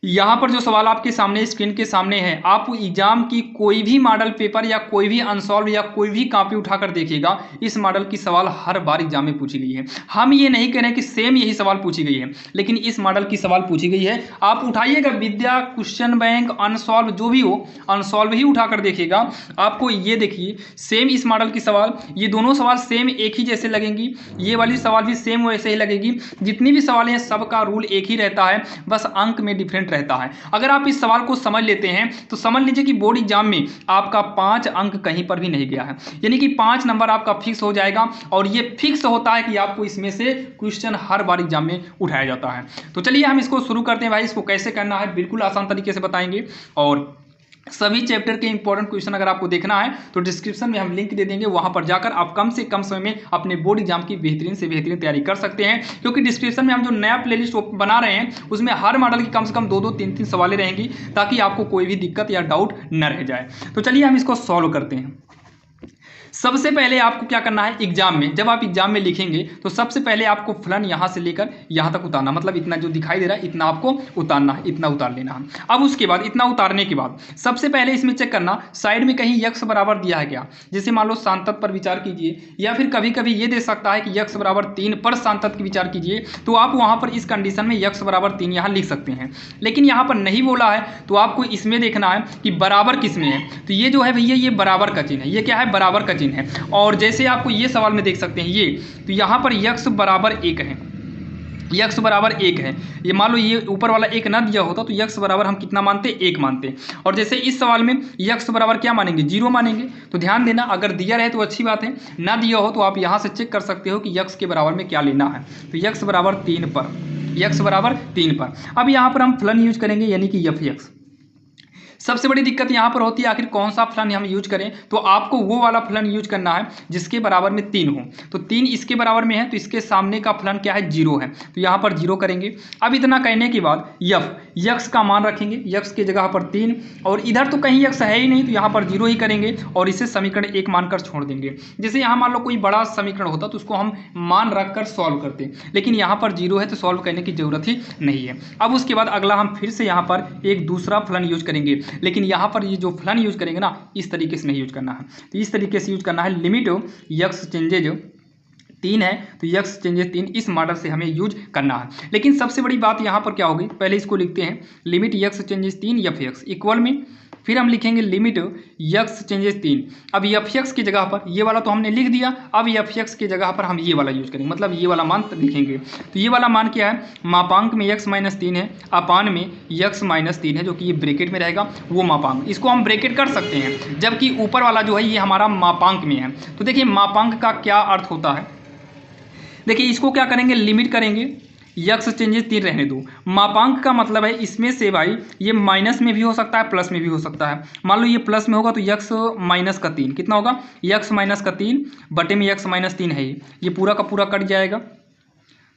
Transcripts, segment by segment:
यहाँ पर जो सवाल आपके सामने स्क्रीन के सामने है, आप एग्जाम की कोई भी मॉडल पेपर या कोई भी अनसॉल्व या कोई भी कॉपी उठाकर देखिएगा, इस मॉडल की सवाल हर बार एग्जाम में पूछी गई है। हम ये नहीं कह रहे कि सेम यही सवाल पूछी गई है, लेकिन इस मॉडल की सवाल पूछी गई है। आप उठाइएगा विद्या, क्वेश्चन बैंक, अनसॉल्व जो भी हो, अनसॉल्व ही उठाकर देखिएगा, आपको ये देखिए सेम इस मॉडल की सवाल, ये दोनों सवाल सेम एक ही जैसे लगेंगी, ये वाली सवाल भी सेम वैसे ही लगेगी। जितनी भी सवाल हैं सबका रूल एक ही रहता है, बस अंक में डिफरेंट रहता है। अगर आप इस सवाल को समझ लेते हैं तो समझ लीजिए कि बोर्ड एग्जाम में आपका 5 अंक कहीं पर भी नहीं गया है, यानी कि 5 नंबर आपका फिक्स हो जाएगा। और ये फिक्स होता है कि आपको इसमें से क्वेश्चन हर बार एग्जाम में उठाया जाता है। तो चलिए हम इसको शुरू करते हैं भाई। इसको कैसे करना है बिल्कुल आसान तरीके से बताएंगे, और सभी चैप्टर के इंपॉर्टेंट क्वेश्चन अगर आपको देखना है तो डिस्क्रिप्शन में हम लिंक दे देंगे, वहां पर जाकर आप कम से कम समय में अपने बोर्ड एग्जाम की बेहतरीन से बेहतरीन तैयारी कर सकते हैं। क्योंकि डिस्क्रिप्शन में हम जो नया प्लेलिस्ट बना रहे हैं उसमें हर मॉडल की कम से कम 2-2, 3-3 सवालें रहेंगी, ताकि आपको कोई भी दिक्कत या डाउट न रह जाए। तो चलिए हम इसको सॉल्व करते हैं। सबसे पहले आपको क्या करना है, एग्जाम में जब आप एग्जाम में लिखेंगे तो सबसे पहले आपको फलन यहां से लेकर यहां तक उतारना, मतलब इतना जो दिखाई दे रहा है इतना आपको उतारना है, इतना उतार लेना है। अब उसके बाद इतना उतारने के बाद सबसे पहले इसमें चेक करना साइड में कहीं यक्स बराबर दिया है क्या। जैसे मान लो सांतत पर विचार कीजिए, या फिर कभी कभी ये दे सकता है कि यक्स बराबर 3 पर सांतत की विचार कीजिए, तो आप वहां पर इस कंडीशन में यक्स बराबर 3 यहां लिख सकते हैं। लेकिन यहां पर नहीं बोला है तो आपको इसमें देखना है कि बराबर किस में है। तो ये जो है भैया ये बराबर का चिन्ह है, ये क्या है, बराबर का चिन्ह है। और जैसे आपको ये सवाल में देख सकते हैं ये, तो यहां पर यक्स बराबर 1 है, यक्स बराबर 1 है। ये मान लो ये ऊपर वाला 1 ना दिया होता तो यक्स बराबर हम कितना मानते, 1 मानते। और जैसे इस सवाल में यक्स बराबर क्या मानेंगे, 0 मानेंगे। तो ध्यान देना, अगर दिया रहे तो अच्छी बात है, ना दिया हो तो आप यहां से चेक कर सकते हो कि यक्स के बराबर में क्या लेना है। तो यक्स बराबर 3 पर, यक्स बराबर 3 पर। अब यहां पर हम फलन यूज करेंगे, यानी कि एफ एक्स। सबसे बड़ी दिक्कत यहां पर होती है आखिर कौन सा फलन हम यूज करें, तो आपको वो वाला फलन यूज करना है जिसके बराबर में 3 हो। तो 3 इसके बराबर में है तो इसके सामने का फलन क्या है, 0 है, तो यहां पर 0 करेंगे। अब इतना कहने के बाद यक्स का मान रखेंगे, यक्स की जगह पर 3, और इधर तो कहीं यक्स है ही नहीं तो यहां पर 0 ही करेंगे, और इसे समीकरण 1 मानकर छोड़ देंगे। जैसे यहां मान लो कोई बड़ा समीकरण होता तो उसको हम मान रखकर सॉल्व करते, लेकिन यहां पर 0 है तो सॉल्व करने की जरूरत ही नहीं है। अब उसके बाद अगला हम फिर से यहां पर एक दूसरा फलन यूज करेंगे, लेकिन यहां पर ये जो फलन यूज करेंगे ना इस तरीके से नहीं यूज करना है। तो इस तरीके से यूज करना है, लिमिट यक्स चेंजेज 3 है तो यक्स चेंजेस 3, इस मॉडल से हमें यूज करना है। लेकिन सबसे बड़ी बात यहां पर क्या होगी, पहले इसको लिखते हैं, limit x changes 3 F x equal में, फिर हम लिखेंगे लिमिट यक्स चेंजेस 3। अब एफ एक्स की जगह पर ये वाला तो हमने लिख दिया, अब एफ एक्स की जगह पर हम ये वाला यूज करेंगे, मतलब ये वाला मान लिखेंगे। तो ये वाला मान क्या है, मापांक में यक्स माइनस 3 है, अपान में यक्स माइनस 3 है, जो कि ये ब्रैकेट में रहेगा वो मापांक, इसको हम ब्रैकेट कर सकते हैं, जबकि ऊपर वाला जो है ये हमारा मापांक में है। तो देखिए मापांक का क्या अर्थ होता है, देखिए इसको क्या करेंगे, लिमिट करेंगे, यक्स चेंजेस 3 रहने दो। मापांक का मतलब है इसमें से भाई ये माइनस में भी हो सकता है प्लस में भी हो सकता है। मान लो ये प्लस में होगा तो यक्स माइनस का 3 कितना होगा, यक्स माइनस का 3 बटे में यक्स माइनस 3 है, ये पूरा का पूरा कट जाएगा,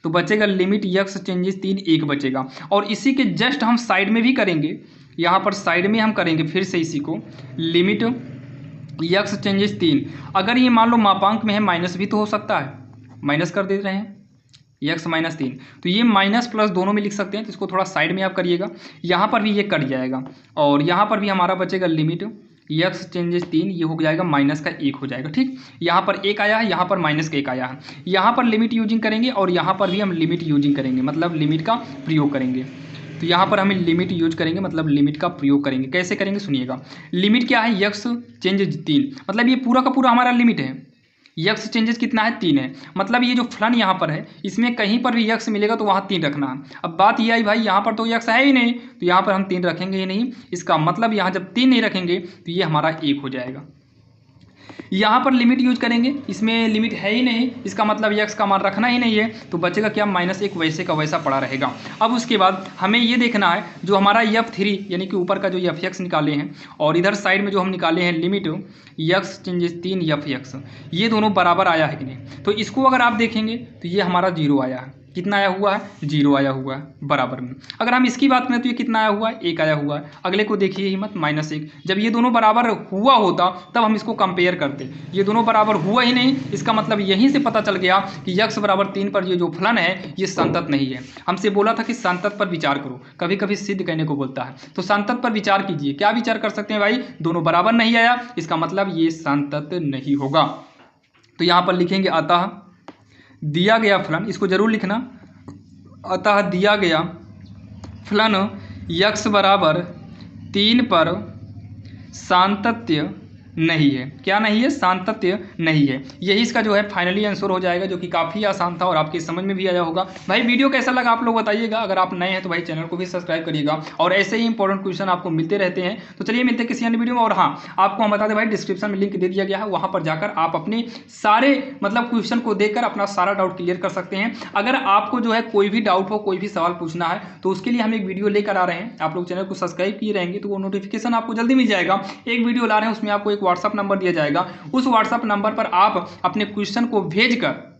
तो बचेगा लिमिट यक्स चेंजेस 3 1 बचेगा। और इसी के जस्ट हम साइड में भी करेंगे, यहाँ पर साइड में हम करेंगे फिर से इसी को, लिमिट यक्स चेंजेस 3, अगर ये मान लो मापांक में है माइनस भी तो हो सकता है, माइनस कर दे रहे हैं यक्स माइनस 3, तो ये माइनस प्लस दोनों में लिख सकते हैं, तो इसको थोड़ा साइड में आप करिएगा, यहाँ पर भी ये कट जाएगा, और यहाँ पर भी हमारा बचेगा लिमिट यक्स चेंजेस 3, ये हो जाएगा माइनस का 1 हो जाएगा, ठीक। यहाँ पर 1 आया है, यहाँ पर माइनस का 1 आया है, यहाँ पर लिमिट यूजिंग करेंगे और यहाँ पर भी हम लिमिट यूजिंग करेंगे, मतलब लिमिट का प्रयोग करेंगे। तो यहाँ पर हमें लिमिट यूज करेंगे, मतलब लिमिट का प्रयोग करेंगे। कैसे करेंगे सुनिएगा, लिमिट क्या है, यक्स चेंजेस 3, मतलब ये पूरा का पूरा हमारा लिमिट है, यक्स चेंजेस कितना है, 3 है, मतलब ये जो फलन यहाँ पर है इसमें कहीं पर भी यक्स मिलेगा तो वहाँ 3 रखना है। अब बात ये आई भाई यहाँ पर तो यक्स है ही नहीं, तो यहाँ पर हम 3 रखेंगे ही नहीं, इसका मतलब यहाँ जब 3 नहीं रखेंगे तो ये हमारा 1 हो जाएगा। यहाँ पर लिमिट यूज करेंगे, इसमें लिमिट है ही नहीं, इसका मतलब यक्स का मान रखना ही नहीं है, तो बचेगा क्या, -1 वैसे का वैसा पड़ा रहेगा। अब उसके बाद हमें ये देखना है जो हमारा f3 यानी कि ऊपर का जो एफ एक्स निकाले हैं और इधर साइड में जो हम निकाले हैं limit x changes 3 F x, ये दोनों बराबर आया है कि नहीं। तो इसको अगर आप देखेंगे तो ये हमारा 0 आया है, कितना आया हुआ है, 0 आया हुआ है बराबर में। अगर हम इसकी बात करें तो ये कितना आया हुआ है, 1 आया हुआ है। अगले को देखिए हिम्मत, -1। जब ये दोनों बराबर हुआ होता तब हम इसको कंपेयर करते, ये दोनों बराबर हुआ ही नहीं, इसका मतलब यहीं से पता चल गया कि x बराबर 3 पर ये जो फलन है ये संतत नहीं है। हमसे बोला था कि संतत पर विचार करो, कभी कभी सिद्ध कहने को बोलता है, तो संतत पर विचार कीजिए। क्या विचार कर सकते हैं भाई, दोनों बराबर नहीं आया, इसका मतलब ये संतत नहीं होगा। तो यहाँ पर लिखेंगे अतः दिया गया फलन, इसको जरूर लिखना, अतः दिया गया फलन x बराबर 3 पर सातत्य नहीं है। क्या नहीं है, सातत्य नहीं है। यही इसका जो है फाइनली आंसर हो जाएगा, जो कि काफ़ी आसान था और आपके समझ में भी आया होगा। भाई वीडियो कैसा लगा आप लोग बताइएगा। अगर आप नए हैं तो भाई चैनल को भी सब्सक्राइब करिएगा, और ऐसे ही इंपॉर्टेंट क्वेश्चन आपको मिलते रहते हैं। तो चलिए मिलते हैं किसी अन्य वीडियो में। और हाँ, आपको हम बता दें भाई, डिस्क्रिप्शन में लिंक दे दिया गया है, वहाँ पर जाकर आप अपने सारे मतलब क्वेश्चन को देखकर अपना सारा डाउट क्लियर कर सकते हैं। अगर आपको जो है कोई भी डाउट हो, कोई भी सवाल पूछना है, तो उसके लिए हम एक वीडियो लेकर आ रहे हैं। आप लोग चैनल को सब्सक्राइब किए रहेंगे तो वो नोटिफिकेशन आपको जल्दी मिल जाएगा। एक वीडियो ला रहे हैं, उसमें आपको एक व्हाट्सअप नंबर दिया जाएगा, उस व्हाट्सएप नंबर पर आप अपने क्वेश्चन को भेजकर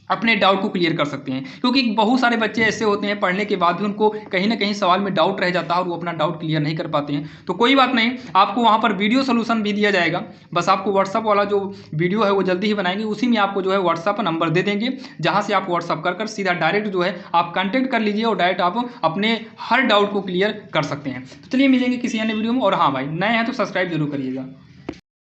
अपने डाउट को क्लियर कर सकते हैं। क्योंकि बहुत सारे बच्चे ऐसे होते हैं, पढ़ने के बाद भी उनको कहीं ना कहीं सवाल में डाउट रह जाता है और वो अपना डाउट क्लियर नहीं कर पाते हैं। तो कोई बात नहीं, आपको वहाँ पर वीडियो सोल्यूशन भी दिया जाएगा। बस आपको व्हाट्सअप वाला जो वीडियो है वो जल्दी ही बनाएंगे, उसी में आपको जो है व्हाट्सअप नंबर दे देंगे, जहाँ से आप व्हाट्सअप कर सीधा डायरेक्ट जो है आप कंटेक्ट कर लीजिए और डायरेक्ट आप अपने हर डाउट को क्लियर कर सकते हैं। तो चलिए मिलेंगे किसी अन्य वीडियो में। और हाँ भाई, नए हैं तो सब्सक्राइब जरूर करिएगा।